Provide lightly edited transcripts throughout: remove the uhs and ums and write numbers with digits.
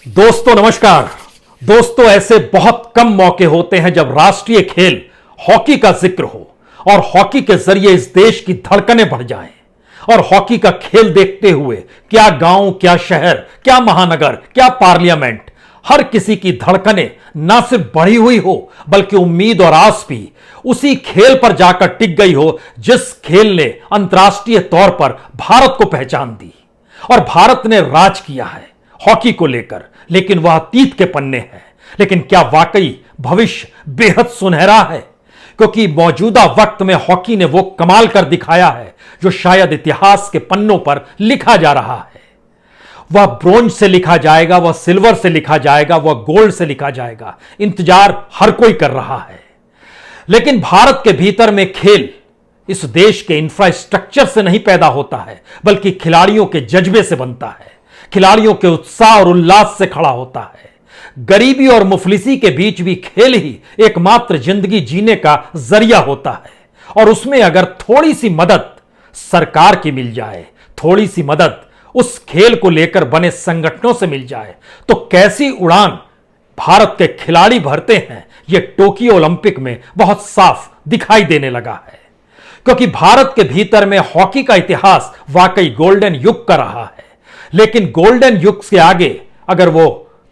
दोस्तों नमस्कार। दोस्तों ऐसे बहुत कम मौके होते हैं जब राष्ट्रीय खेल हॉकी का जिक्र हो और हॉकी के जरिए इस देश की धड़कनें बढ़ जाएं। और हॉकी का खेल देखते हुए क्या गांव, क्या शहर, क्या महानगर, क्या पार्लियामेंट, हर किसी की धड़कनें ना सिर्फ बढ़ी हुई हो बल्कि उम्मीद और आस भी उसी खेल पर जाकर टिक गई हो जिस खेल ने अंतर्राष्ट्रीय तौर पर भारत को पहचान दी। और भारत ने राज किया है हॉकी को लेकर, लेकिन वह अतीत के पन्ने है। लेकिन क्या वाकई भविष्य बेहद सुनहरा है? क्योंकि मौजूदा वक्त में हॉकी ने वो कमाल कर दिखाया है जो शायद इतिहास के पन्नों पर लिखा जा रहा है। वह ब्रोंज से लिखा जाएगा, वह सिल्वर से लिखा जाएगा, वह गोल्ड से लिखा जाएगा। इंतजार हर कोई कर रहा है। लेकिन भारत के भीतर में खेल इस देश के इंफ्रास्ट्रक्चर से नहीं पैदा होता है बल्कि खिलाड़ियों के जज्बे से बनता है, खिलाड़ियों के उत्साह और उल्लास से खड़ा होता है। गरीबी और मुफलिसी के बीच भी खेल ही एकमात्र जिंदगी जीने का जरिया होता है। और उसमें अगर थोड़ी सी मदद सरकार की मिल जाए, थोड़ी सी मदद उस खेल को लेकर बने संगठनों से मिल जाए तो कैसी उड़ान भारत के खिलाड़ी भरते हैं, यह टोक्यो ओलंपिक में बहुत साफ दिखाई देने लगा है। क्योंकि भारत के भीतर में हॉकी का इतिहास वाकई गोल्डन युग का रहा है। लेकिन गोल्डन युग से आगे अगर वो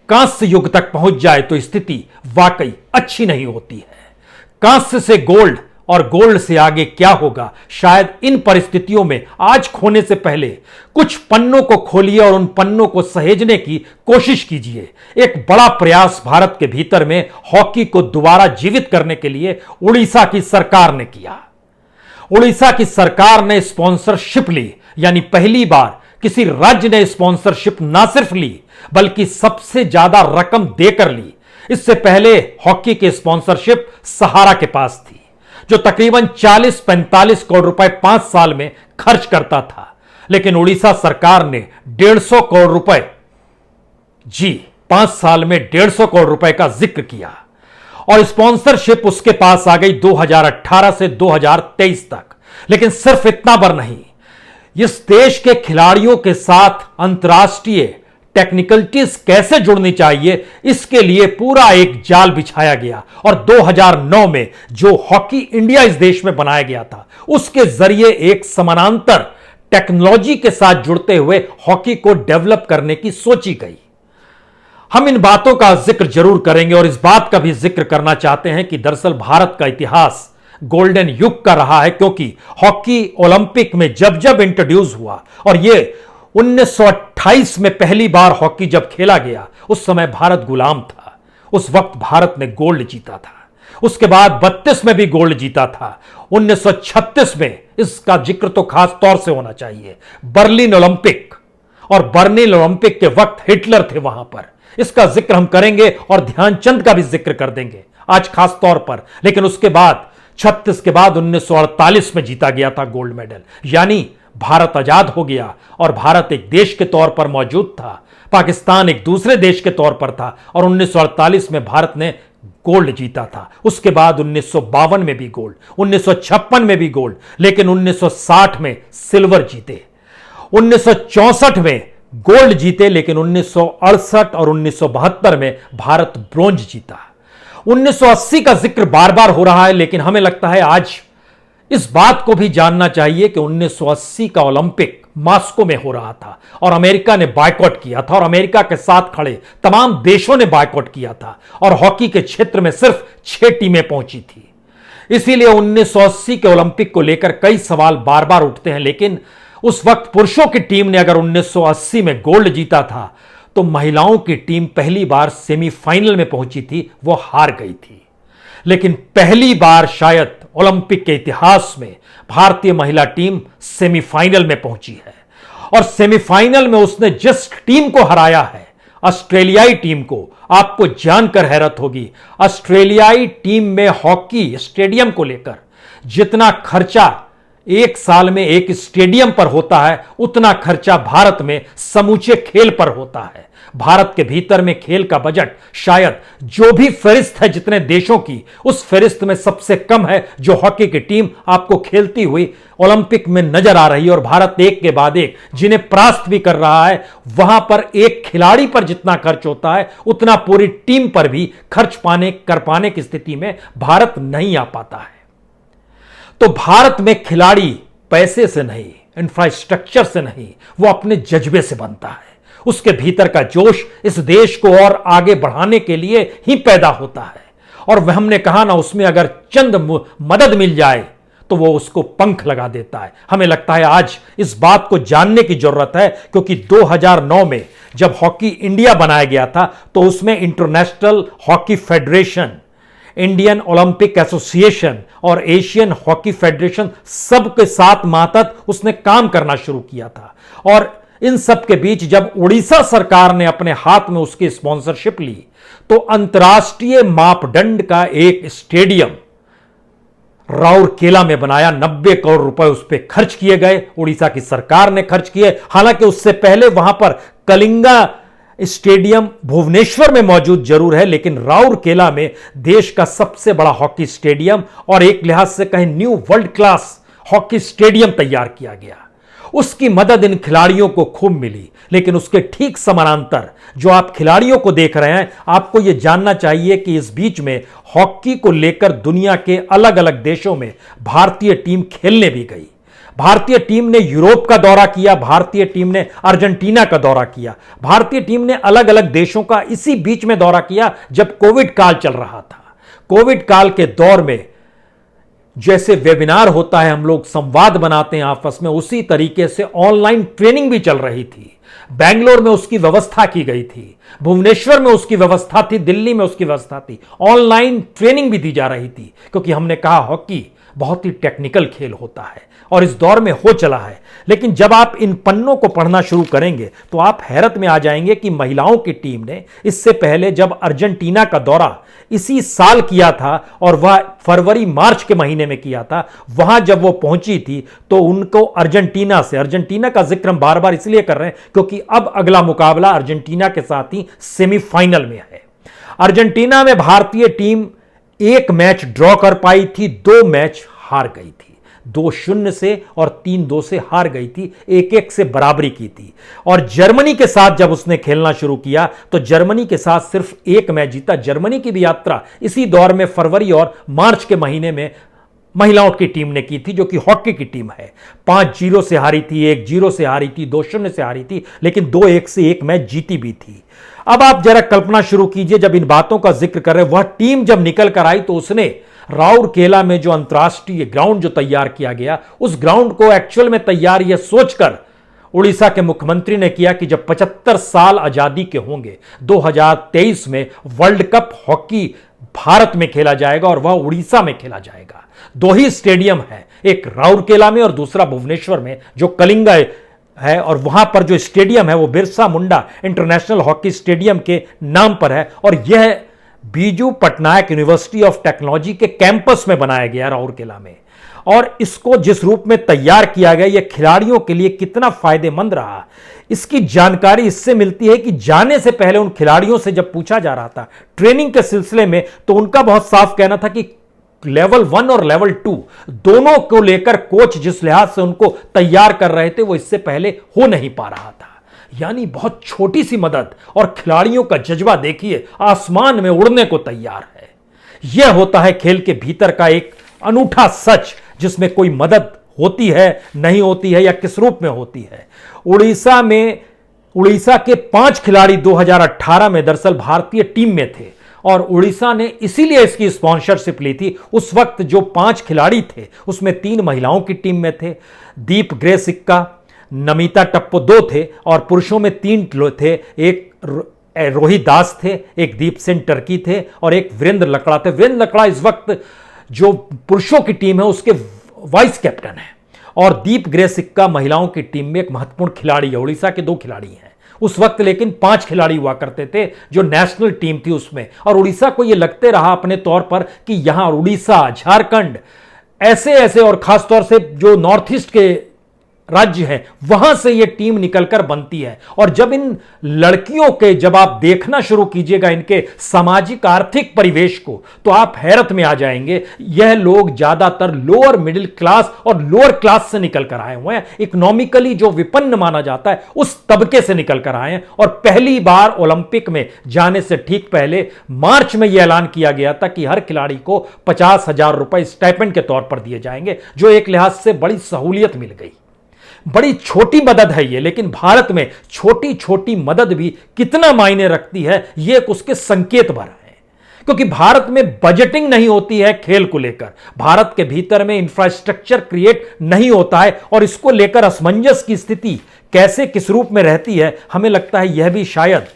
कांस्य युग तक पहुंच जाए तो स्थिति वाकई अच्छी नहीं होती है। कांस्य से गोल्ड और गोल्ड से आगे क्या होगा, शायद इन परिस्थितियों में आज खोने से पहले कुछ पन्नों को खोलिए और उन पन्नों को सहेजने की कोशिश कीजिए। एक बड़ा प्रयास भारत के भीतर में हॉकी को दोबारा जीवित करने के लिए उड़ीसा की सरकार ने किया। उड़ीसा की सरकार ने स्पॉन्सरशिप ली, यानी पहली बार किसी राज्य ने स्पॉन्सरशिप ना सिर्फ ली बल्कि सबसे ज्यादा रकम देकर ली। इससे पहले हॉकी की स्पॉन्सरशिप सहारा के पास थी जो तकरीबन 40-45 करोड़ रुपए 5 साल में खर्च करता था। लेकिन उड़ीसा सरकार ने 150 करोड़ रुपए, जी 5 साल में 150 करोड़ रुपए का जिक्र किया और स्पॉन्सरशिप उसके पास आ गई 2018 से 2023 तक। लेकिन सिर्फ इतना भर नहीं, इस देश के खिलाड़ियों के साथ अंतर्राष्ट्रीय टेक्निकलिटीज कैसे जुड़नी चाहिए इसके लिए पूरा एक जाल बिछाया गया। और 2009 में जो हॉकी इंडिया इस देश में बनाया गया था उसके जरिए एक समानांतर टेक्नोलॉजी के साथ जुड़ते हुए हॉकी को डेवलप करने की सोची गई। हम इन बातों का जिक्र जरूर करेंगे और इस बात का भी जिक्र करना चाहते हैं कि दरअसल भारत का इतिहास गोल्डन युग का रहा है। क्योंकि हॉकी ओलंपिक में जब जब इंट्रोड्यूस हुआ और यह 1928 में पहली बार हॉकी जब खेला गया उस समय भारत गुलाम था। उस वक्त भारत ने गोल्ड जीता था। उसके बाद 32 में भी गोल्ड जीता था। 1936 में, इसका जिक्र तो खास तौर से होना चाहिए, बर्लिन ओलंपिक। और बर्लिन ओलंपिक के वक्त हिटलर थे वहां पर, इसका जिक्र हम करेंगे और ध्यानचंद का भी जिक्र कर देंगे आज खास तौर पर। लेकिन उसके बाद 36 के बाद 1948 में जीता गया था गोल्ड मेडल, यानी भारत आजाद हो गया और भारत एक देश के तौर पर मौजूद था, पाकिस्तान एक दूसरे देश के तौर पर था और 1948 में भारत ने गोल्ड जीता था। उसके बाद 1952 में भी गोल्ड, 1956 में भी गोल्ड, लेकिन 1960 में सिल्वर जीते, 1964 में गोल्ड जीते, लेकिन 1968 और 1972 में भारत ब्रोंज जीता। 1980 का जिक्र बार बार हो रहा है, लेकिन हमें लगता है आज इस बात को भी जानना चाहिए कि 1980 का ओलंपिक मॉस्को में हो रहा था और अमेरिका ने बायकॉट किया था और अमेरिका के साथ खड़े तमाम देशों ने बायकॉट किया था और हॉकी के क्षेत्र में सिर्फ 6 टीमें पहुंची थी। इसीलिए 1980 के ओलंपिक को लेकर कई सवाल बार बार उठते हैं। लेकिन उस वक्त पुरुषों की टीम ने अगर 1980 में गोल्ड जीता था तो महिलाओं की टीम पहली बार सेमीफाइनल में पहुंची थी, वो हार गई थी। लेकिन पहली बार शायद ओलंपिक के इतिहास में भारतीय महिला टीम सेमीफाइनल में पहुंची है और सेमीफाइनल में उसने जिस टीम को हराया है, ऑस्ट्रेलियाई टीम को, आपको जानकर हैरत होगी, ऑस्ट्रेलियाई टीम में हॉकी स्टेडियम को लेकर जितना खर्चा एक साल में एक स्टेडियम पर होता है, उतना खर्चा भारत में समूचे खेल पर होता है। भारत के भीतर में खेल का बजट शायद जो भी फहरिस्त है जितने देशों की, उस फहरिस्त में सबसे कम है जो हॉकी की टीम आपको खेलती हुई ओलंपिक में नजर आ रही है। और भारत एक के बाद एक जिन्हें परास्त भी कर रहा है, वहां पर एक खिलाड़ी पर जितना खर्च होता है उतना पूरी टीम पर भी खर्च कर पाने की स्थिति में भारत नहीं आ पाता है। तो भारत में खिलाड़ी पैसे से नहीं, इंफ्रास्ट्रक्चर से नहीं, वो अपने जज्बे से बनता है। उसके भीतर का जोश इस देश को और आगे बढ़ाने के लिए ही पैदा होता है। और वह हमने कहा ना, उसमें अगर चंद मदद मिल जाए तो वो उसको पंख लगा देता है। हमें लगता है आज इस बात को जानने की जरूरत है, क्योंकि 2009 में जब हॉकी इंडिया बनाया गया था तो उसमें international hockey federation, Indian Olympic association और एशियन हॉकी फेडरेशन सबके साथ मातहत उसने काम करना शुरू किया था। और इन सब के बीच जब उड़ीसा सरकार ने अपने हाथ में उसकी स्पॉन्सरशिप ली तो अंतर्राष्ट्रीय मापदंड का एक स्टेडियम राउरकेला में बनाया। 90 करोड़ रुपए उस पर खर्च किए गए, उड़ीसा की सरकार ने खर्च किए। हालांकि उससे पहले वहां पर कलिंगा स्टेडियम भुवनेश्वर में मौजूद जरूर है, लेकिन राउरकेला में देश का सबसे बड़ा हॉकी स्टेडियम और एक लिहाज से कहें new world class hockey stadium तैयार किया गया। उसकी मदद इन खिलाड़ियों को खूब मिली, लेकिन उसके ठीक समानांतर जो आप खिलाड़ियों को देख रहे हैं, आपको यह जानना चाहिए कि इस बीच में हॉकी को लेकर दुनिया के अलग अलग देशों में भारतीय टीम खेलने भी गई। भारतीय टीम ने यूरोप का दौरा किया, भारतीय टीम ने अर्जेंटीना का दौरा किया, भारतीय टीम ने अलग अलग देशों का इसी बीच में दौरा किया जब कोविड काल चल रहा था। कोविड काल के दौर में जैसे वेबिनार होता है, हम लोग संवाद बनाते हैं आपस में, उसी तरीके से ऑनलाइन ट्रेनिंग भी चल रही थी। बेंगलोर में उसकी व्यवस्था की गई थी, भुवनेश्वर में उसकी व्यवस्था थी, दिल्ली में उसकी व्यवस्था थी। ऑनलाइन ट्रेनिंग भी दी जा रही थी, क्योंकि हमने कहा हॉकी बहुत ही टेक्निकल खेल होता है और इस दौर में हो चला है। लेकिन जब आप इन पन्नों को पढ़ना शुरू करेंगे तो आप हैरत में आ जाएंगे कि महिलाओं की टीम ने इससे पहले जब अर्जेंटीना का दौरा इसी साल किया था और वह फरवरी मार्च के महीने में किया था, वहां जब वो पहुंची थी तो उनको अर्जेंटीना से, अर्जेंटीना का जिक्र हम बार बार इसलिए कर रहे हैं क्योंकि अब अगला मुकाबला अर्जेंटीना के साथ ही सेमीफाइनल में है। अर्जेंटीना में भारतीय टीम एक मैच ड्रॉ कर पाई थी, 2 मैच हार गई थी। 2-0 से और 3-2 से हार गई थी, 1-1 से बराबरी की थी। और जर्मनी के साथ जब उसने खेलना शुरू किया तो जर्मनी के साथ सिर्फ 1 मैच जीता। जर्मनी की भी यात्रा इसी दौर में फरवरी और मार्च के महीने में महिलाओं की टीम ने की थी, जो कि हॉकी की टीम है। 5-0 से हारी थी, 1-0 से हारी थी, 2-0 से हारी थी, लेकिन 2-1 से 1 मैच जीती भी थी। अब आप जरा कल्पना शुरू कीजिए, जब इन बातों का जिक्र कर रहे, वह टीम जब निकल कर आई तो उसने राउरकेला में जो अंतर्राष्ट्रीय ग्राउंड जो तैयार किया गया, उस ग्राउंड को एक्चुअल में तैयार यह सोचकर उड़ीसा के मुख्यमंत्री ने किया कि जब 75 साल आजादी के होंगे, 2023 में वर्ल्ड कप हॉकी भारत में खेला जाएगा और वह उड़ीसा में खेला जाएगा। 2 ही स्टेडियम है, एक राउरकेला में और दूसरा भुवनेश्वर में जो कलिंगा है। और वहां पर जो स्टेडियम है वो Birsa Munda international hockey stadium के नाम पर है और यह Biju Patnaik university of technology के कैंपस में बनाया गया राउरकेला में। और इसको जिस रूप में तैयार किया गया, यह खिलाड़ियों के लिए कितना फायदेमंद रहा, इसकी जानकारी इससे मिलती है कि जाने से पहले उन खिलाड़ियों से जब पूछा जा रहा था ट्रेनिंग के सिलसिले में, तो उनका बहुत साफ कहना था कि लेवल 1 और लेवल 2 दोनों को लेकर कोच जिस लिहाज से उनको तैयार कर रहे थे वो इससे पहले हो नहीं पा रहा था। यानी बहुत छोटी सी मदद और खिलाड़ियों का जज्बा देखिए, आसमान में उड़ने को तैयार है। यह होता है खेल के भीतर का एक अनूठा सच, जिसमें कोई मदद होती है, नहीं होती है या किस रूप में होती है। उड़ीसा के 5 खिलाड़ी 2018 में दरअसल भारतीय टीम में थे और उड़ीसा ने इसीलिए इसकी स्पॉन्सरशिप ली थी। उस वक्त जो 5 खिलाड़ी थे उसमें 3 महिलाओं की टीम में थे, दीप ग्रे सिक्का, नमिता टप्पो 2 थे और पुरुषों में 3 थे, एक रोहित दास थे, एक दीप सेन टर्की थे और एक वीरेंद्र लकड़ा थे। वीरेंद्र लकड़ा इस वक्त जो पुरुषों की टीम है उसके वाइस कैप्टन है और दीप ग्रे सिक्का महिलाओं की टीम में एक महत्वपूर्ण खिलाड़ी है। उड़ीसा के 2 खिलाड़ी हैं उस वक्त, लेकिन 5 खिलाड़ी हुआ करते थे जो नेशनल टीम थी उसमें। और उड़ीसा को यह लगते रहा अपने तौर पर कि यहां उड़ीसा, झारखंड ऐसे ऐसे और खासतौर से जो नॉर्थ ईस्ट के राज्य हैं वहां से यह टीम निकलकर बनती है। और जब इन लड़कियों के जब आप देखना शुरू कीजिएगा इनके सामाजिक आर्थिक परिवेश को, तो आप हैरत में आ जाएंगे। यह लोग ज्यादातर लोअर मिडिल क्लास और लोअर क्लास से निकल कर आए हुए हैं, इकोनॉमिकली जो विपन्न माना जाता है उस तबके से निकल कर आए हैं। और पहली बार ओलंपिक में जाने से ठीक पहले मार्च में यह ऐलान किया गया था कि हर खिलाड़ी को 50,000 रुपए स्टाइपेंड के तौर पर दिए जाएंगे, जो एक लिहाज से बड़ी सहूलियत मिल गई। बड़ी छोटी मदद है ये, लेकिन भारत में छोटी छोटी मदद भी कितना मायने रखती है यह उसके संकेत भर है। क्योंकि भारत में बजटिंग नहीं होती है खेल को लेकर, भारत के भीतर में इंफ्रास्ट्रक्चर क्रिएट नहीं होता है, और इसको लेकर असमंजस की स्थिति कैसे किस रूप में रहती है, हमें लगता है यह भी शायद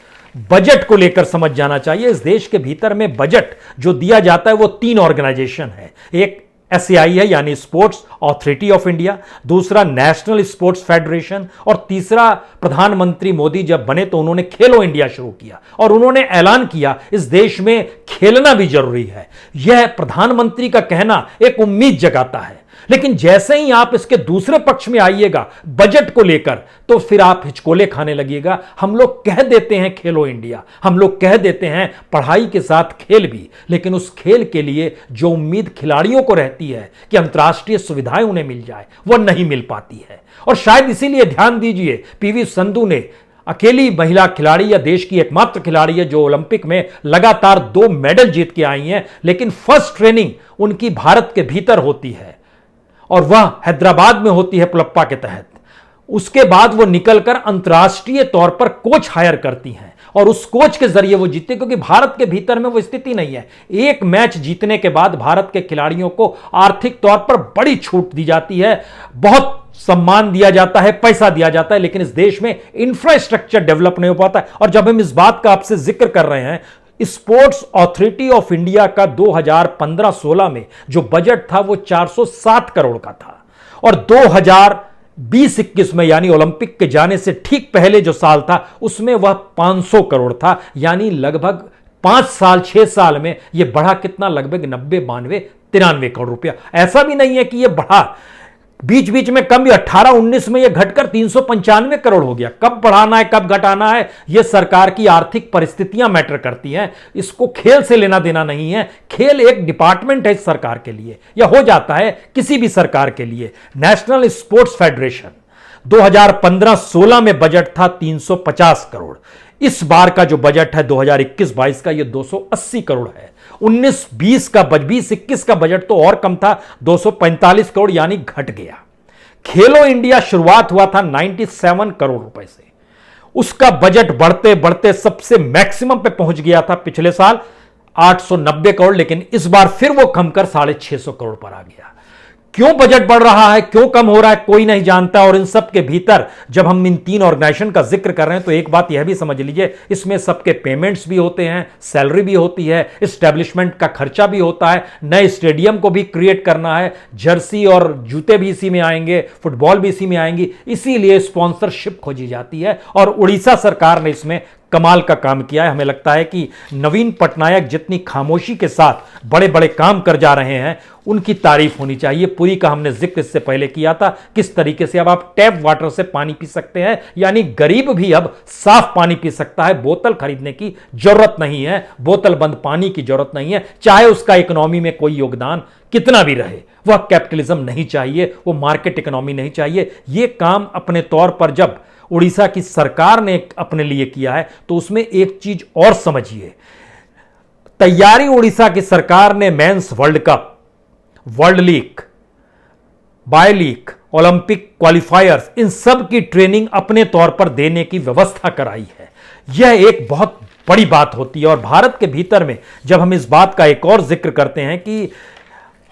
बजट को लेकर समझ जाना चाहिए। इस देश के भीतर में बजट जो दिया जाता है वो 3 ऑर्गेनाइजेशन है। एक SAI है यानी स्पोर्ट्स अथॉरिटी ऑफ इंडिया, दूसरा नेशनल स्पोर्ट्स फेडरेशन, और तीसरा प्रधानमंत्री मोदी जब बने तो उन्होंने खेलो इंडिया शुरू किया और उन्होंने ऐलान किया इस देश में खेलना भी जरूरी है। यह प्रधानमंत्री का कहना एक उम्मीद जगाता है, लेकिन जैसे ही आप इसके दूसरे पक्ष में आइएगा बजट को लेकर, तो फिर आप हिचकोले खाने लगिएगा। हम लोग कह देते हैं खेलो इंडिया, हम लोग कह देते हैं पढ़ाई के साथ खेल भी, लेकिन उस खेल के लिए जो उम्मीद खिलाड़ियों को रहती है कि अंतर्राष्ट्रीय सुविधाएं उन्हें मिल जाए, वह नहीं मिल पाती है। और शायद इसीलिए ध्यान दीजिए, PV संधू ने अकेली महिला खिलाड़ी या देश की एकमात्र खिलाड़ी है जो ओलंपिक में लगातार 2 मेडल जीत के आई हैं, लेकिन फर्स्ट ट्रेनिंग उनकी भारत के भीतर होती है और वह हैदराबाद में होती है पुलप्पा के तहत। उसके बाद वो निकलकर अंतर्राष्ट्रीय तौर पर कोच हायर करती हैं और उस कोच के जरिए वो जीतते, क्योंकि भारत के भीतर में वो स्थिति नहीं है। एक मैच जीतने के बाद भारत के खिलाड़ियों को आर्थिक तौर पर बड़ी छूट दी जाती है, बहुत सम्मान दिया जाता है, पैसा दिया जाता है, लेकिन इस देश में इंफ्रास्ट्रक्चर डेवलप नहीं हो पाता है। और जब हम इस बात का आपसे जिक्र कर रहे हैं, स्पोर्ट्स अथॉरिटी ऑफ इंडिया का 2015-16 में जो बजट था वो 407 करोड़ का था, और 2020-21 में यानी ओलंपिक के जाने से ठीक पहले जो साल था उसमें वह 500 करोड़ था। यानी लगभग 6 साल में यह बढ़ा कितना, लगभग 90, 92, 93 करोड़ रुपया। ऐसा भी नहीं है कि यह बढ़ा बीच बीच में कम, 18-19 में यह घटकर 395 करोड़ हो गया। कब बढ़ाना है कब घटाना है यह सरकार की आर्थिक परिस्थितियां मैटर करती हैं, इसको खेल से लेना देना नहीं है। खेल एक डिपार्टमेंट है इस सरकार के लिए, यह हो जाता है किसी भी सरकार के लिए। नेशनल स्पोर्ट्स फेडरेशन 2015-16 में बजट था 350 करोड़, इस बार का जो बजट है 2021-22 का यह 280 करोड़ है। 20-21 का बजट तो और कम था, 245 करोड़, यानी घट गया। खेलो इंडिया शुरुआत हुआ था 97 करोड़ रुपए से, उसका बजट बढ़ते बढ़ते सबसे मैक्सिमम पे पहुंच गया था पिछले साल 890 करोड़, लेकिन इस बार फिर वो कम कर 650 करोड़ पर आ गया। क्यों बजट बढ़ रहा है, क्यों कम हो रहा है, कोई नहीं जानता। और इन सब के भीतर जब हम इन 3 ऑर्गेनाइजेशन का जिक्र कर रहे हैं तो एक बात यह भी समझ लीजिए, इसमें सबके पेमेंट्स भी होते हैं, सैलरी भी होती है, एस्टेब्लिशमेंट का खर्चा भी होता है, नए स्टेडियम को भी क्रिएट करना है, जर्सी और जूते भी इसी में आएंगे, फुटबॉल भी इसी में आएंगी, इसीलिए स्पॉन्सरशिप खोजी जाती है। और उड़ीसा सरकार ने इसमें कमाल का काम किया है। हमें लगता है कि नवीन पटनायक जितनी खामोशी के साथ बड़े बड़े काम कर जा रहे हैं उनकी तारीफ होनी चाहिए। पुरी का हमने जिक्र इससे पहले किया था, किस तरीके से अब आप टैप वाटर से पानी पी सकते हैं, यानी गरीब भी अब साफ पानी पी सकता है, बोतल खरीदने की जरूरत नहीं है, बोतल बंद पानी की जरूरत नहीं है, चाहे उसका इकोनॉमी में कोई योगदान कितना भी रहे। वह कैपिटलिज्म नहीं चाहिए, वो मार्केट इकोनॉमी नहीं चाहिए। यह काम अपने तौर पर जब उड़ीसा की सरकार ने अपने लिए किया है तो उसमें एक चीज और समझिए, तैयारी उड़ीसा की सरकार ने men's world cup, world league, बाय लीग, ओलंपिक क्वालिफायर्स, इन सब की ट्रेनिंग अपने तौर पर देने की व्यवस्था कराई है। यह एक बहुत बड़ी बात होती है। और भारत के भीतर में जब हम इस बात का एक और जिक्र करते हैं कि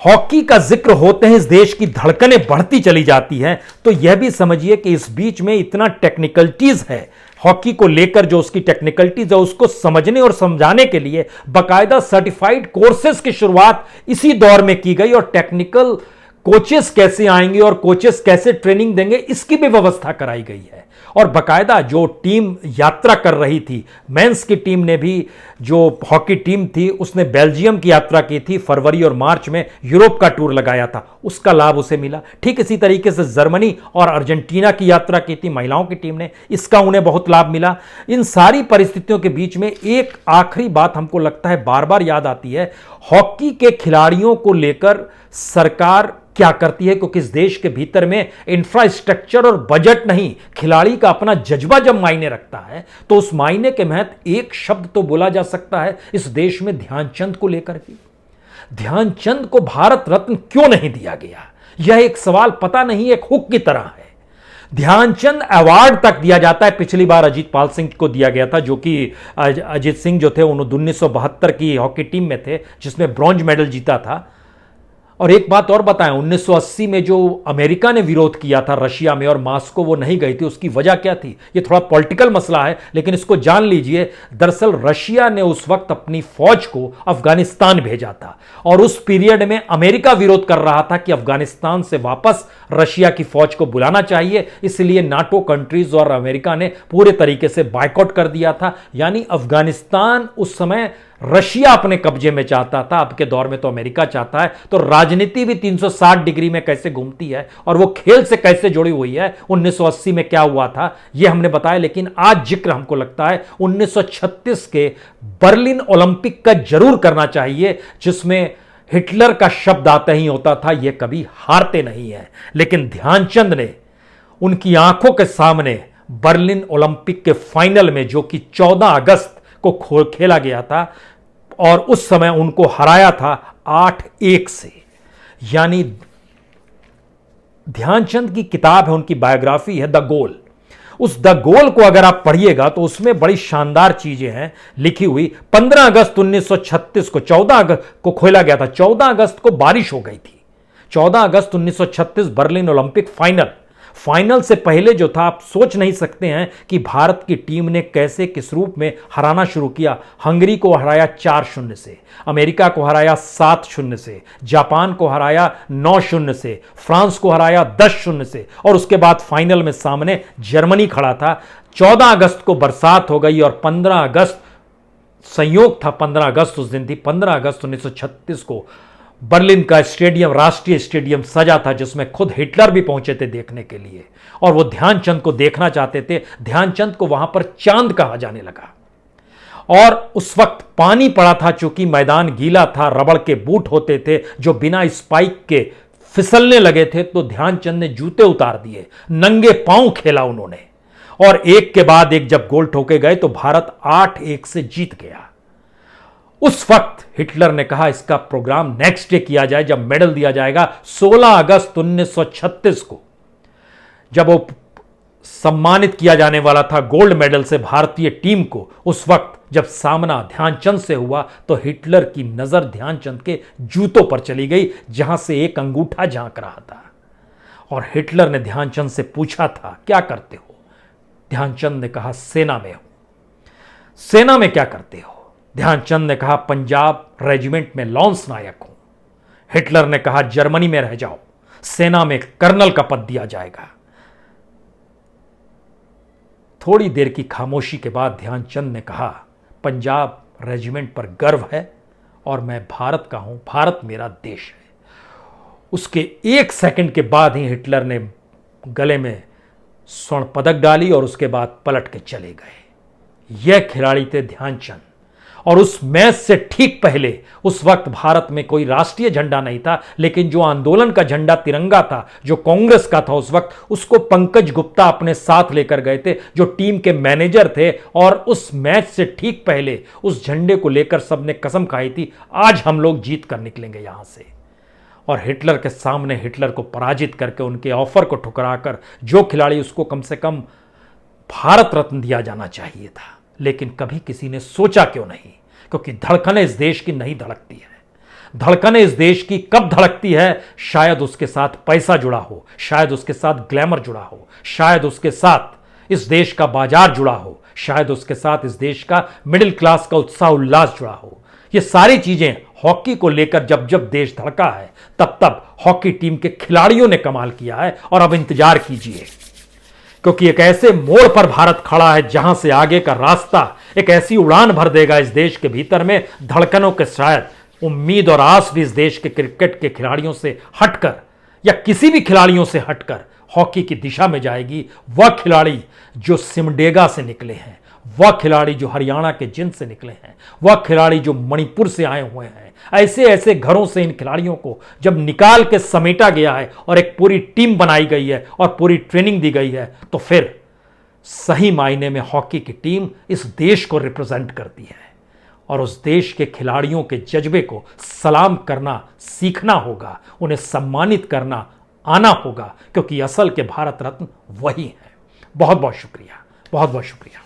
हॉकी का जिक्र होते हैं इस देश की धड़कनें बढ़ती चली जाती हैं, तो यह भी समझिए कि इस बीच में इतना टेक्निकलिटीज है हॉकी को लेकर, जो उसकी टेक्निकलिटीज है उसको समझने और समझाने के लिए बाकायदा सर्टिफाइड कोर्सेज की शुरुआत इसी दौर में की गई। और टेक्निकल कोचेस कैसे आएंगे और कोचेस कैसे ट्रेनिंग देंगे, इसकी भी व्यवस्था कराई गई है। और बकायदा जो टीम यात्रा कर रही थी, मेंस की टीम ने भी, जो हॉकी टीम थी उसने बेल्जियम की यात्रा की थी, फरवरी और मार्च में यूरोप का टूर लगाया था, उसका लाभ उसे मिला। ठीक इसी तरीके से जर्मनी और अर्जेंटीना की यात्रा की थी महिलाओं की टीम ने, इसका उन्हें बहुत लाभ मिला। इन सारी परिस्थितियों के बीच में एक आखिरी बात हमको लगता है बार बार याद आती है, हॉकी के खिलाड़ियों को लेकर सरकार क्या करती है, क्योंकि इस देश के भीतर में इंफ्रास्ट्रक्चर और बजट नहीं, खिलाड़ी का अपना जज्बा जब मायने रखता है तो उस मायने के महत्व एक शब्द तो बोला जा सकता है इस देश में ध्यानचंद को लेकर भी। ध्यानचंद को भारत रत्न क्यों नहीं दिया गया, यह एक सवाल पता नहीं एक हुक की तरह है। ध्यानचंद अवार्ड तक दिया जाता है, पिछली बार अजीत पाल सिंह को दिया गया था, जो कि अजीत सिंह जो थे उन्होंने 1972 की हॉकी टीम में थे जिसमें ब्रॉन्ज मेडल जीता था। और एक बात और बताएं, 1980 में जो अमेरिका ने विरोध किया था रशिया में और मास्को वो नहीं गई थी, उसकी वजह क्या थी? ये थोड़ा पॉलिटिकल मसला है लेकिन इसको जान लीजिए। दरअसल रशिया ने उस वक्त अपनी फौज को अफगानिस्तान भेजा था और उस पीरियड में अमेरिका विरोध कर रहा था कि अफगानिस्तान से वापस रशिया की फौज को बुलाना चाहिए, इसलिए नाटो कंट्रीज और अमेरिका ने पूरे तरीके से बायकॉट कर दिया था। यानी अफगानिस्तान उस समय रशिया अपने कब्जे में चाहता था, अब के दौर में तो अमेरिका चाहता है। तो राजनीति भी 360 डिग्री में कैसे घूमती है और वो खेल से कैसे जुड़ी हुई है, 1980 में क्या हुआ था ये हमने बताया। लेकिन आज जिक्र हमको लगता है 1936 के बर्लिन ओलंपिक का जरूर करना चाहिए, जिसमें हिटलर का शब्द आते ही होता था ये कभी हारते नहीं है। लेकिन ध्यानचंद ने उनकी आंखों के सामने बर्लिन ओलंपिक के फाइनल में, जो कि 14 अगस्त को खेला गया था, और उस समय उनको हराया था 8-1 से। यानी ध्यानचंद की किताब है, उनकी बायोग्राफी है द गोल। उस द गोल को अगर आप पढ़िएगा तो उसमें बड़ी शानदार चीजें हैं लिखी हुई। 15 अगस्त 1936 को, 14 अगस्त को खेला गया था, 14 अगस्त को बारिश हो गई थी। 14 अगस्त 1936 बर्लिन ओलंपिक फाइनल से पहले जो था, आप सोच नहीं सकते हैं कि भारत की टीम ने कैसे किस रूप में हराना शुरू किया। हंगरी को हराया 4-0 से, अमेरिका को हराया 7-0 से, जापान को हराया 9-0 से, फ्रांस को हराया 10-0 से, और उसके बाद फाइनल में सामने जर्मनी खड़ा था। 14 अगस्त को बरसात हो गई और 15 अगस्त संयोग था, 15 अगस्त उस दिन थी, 15 अगस्त 1936 को बर्लिन का स्टेडियम, राष्ट्रीय स्टेडियम सजा था, जिसमें खुद हिटलर भी पहुंचे थे देखने के लिए, और वो ध्यानचंद को देखना चाहते थे। ध्यानचंद को वहां पर चांद कहा जाने लगा। और उस वक्त पानी पड़ा था, चूंकि मैदान गीला था, रबड़ के बूट होते थे जो बिना स्पाइक के फिसलने लगे थे, तो ध्यानचंद ने जूते उतार दिए, नंगे पांव खेला उन्होंने, और एक के बाद एक जब गोल ठोके गए तो भारत 8-1 से जीत गया। उस वक्त हिटलर ने कहा इसका प्रोग्राम नेक्स्ट डे किया जाए, जब मेडल दिया जाएगा। 16 अगस्त 1936 को जब वो सम्मानित किया जाने वाला था गोल्ड मेडल से भारतीय टीम को, उस वक्त जब सामना ध्यानचंद से हुआ तो हिटलर की नजर ध्यानचंद के जूतों पर चली गई, जहां से एक अंगूठा झांक रहा था। और हिटलर ने ध्यानचंद से पूछा था क्या करते हो? ध्यानचंद ने कहा सेना में हूं। सेना में क्या करते हो? ध्यानचंद ने कहा पंजाब रेजिमेंट में लॉन्स नायक हूं। हिटलर ने कहा जर्मनी में रह जाओ, सेना में कर्नल का पद दिया जाएगा। थोड़ी देर की खामोशी के बाद ध्यानचंद ने कहा पंजाब रेजिमेंट पर गर्व है और मैं भारत का हूं, भारत मेरा देश है। उसके 1 सेकंड के बाद ही हिटलर ने गले में स्वर्ण पदक डाली और उसके बाद पलट के चले गए। यह खिलाड़ी थे ध्यानचंद। और उस मैच से ठीक पहले, उस वक्त भारत में कोई राष्ट्रीय झंडा नहीं था, लेकिन जो आंदोलन का झंडा तिरंगा था, जो कांग्रेस का था उस वक्त, उसको पंकज गुप्ता अपने साथ लेकर गए थे, जो टीम के मैनेजर थे। और उस मैच से ठीक पहले उस झंडे को लेकर सबने कसम खाई थी आज हम लोग जीत कर निकलेंगे यहां से। और हिटलर के सामने हिटलर को पराजित करके, उनके ऑफर को ठुकराकर, जो खिलाड़ी उसको कम से कम भारत रत्न दिया जाना चाहिए था, लेकिन कभी किसी ने सोचा क्यों नहीं? क्योंकि धड़कनें इस देश की नहीं धड़कती है। धड़कनें इस देश की कब धड़कती है? शायद उसके साथ पैसा जुड़ा हो, शायद उसके साथ ग्लैमर जुड़ा हो, शायद उसके साथ इस देश का बाजार जुड़ा हो, शायद उसके साथ इस देश का मिडिल क्लास का उत्साह उल्लास जुड़ा हो। ये सारी चीजें हॉकी को लेकर जब जब देश धड़का है, तब तब हॉकी टीम के खिलाड़ियों ने कमाल किया है। और अब इंतजार कीजिए, क्योंकि एक ऐसे मोड़ पर भारत खड़ा है जहां से आगे का रास्ता एक ऐसी उड़ान भर देगा इस देश के भीतर में धड़कनों के, शायद उम्मीद और आस भी इस देश के क्रिकेट के खिलाड़ियों से हटकर या किसी भी खिलाड़ियों से हटकर हॉकी की दिशा में जाएगी। वह खिलाड़ी जो सिमडेगा से निकले हैं, वह खिलाड़ी जो हरियाणा के जिंद से निकले हैं, वह खिलाड़ी जो मणिपुर से आए हुए हैं, ऐसे ऐसे घरों से इन खिलाड़ियों को जब निकाल के समेटा गया है और एक पूरी टीम बनाई गई है और पूरी ट्रेनिंग दी गई है, तो फिर सही मायने में हॉकी की टीम इस देश को रिप्रेजेंट करती है। और उस देश के खिलाड़ियों के जज्बे को सलाम करना सीखना होगा, उन्हें सम्मानित करना आना होगा, क्योंकि असल के भारत रत्न वही हैं। बहुत बहुत शुक्रिया, बहुत बहुत शुक्रिया।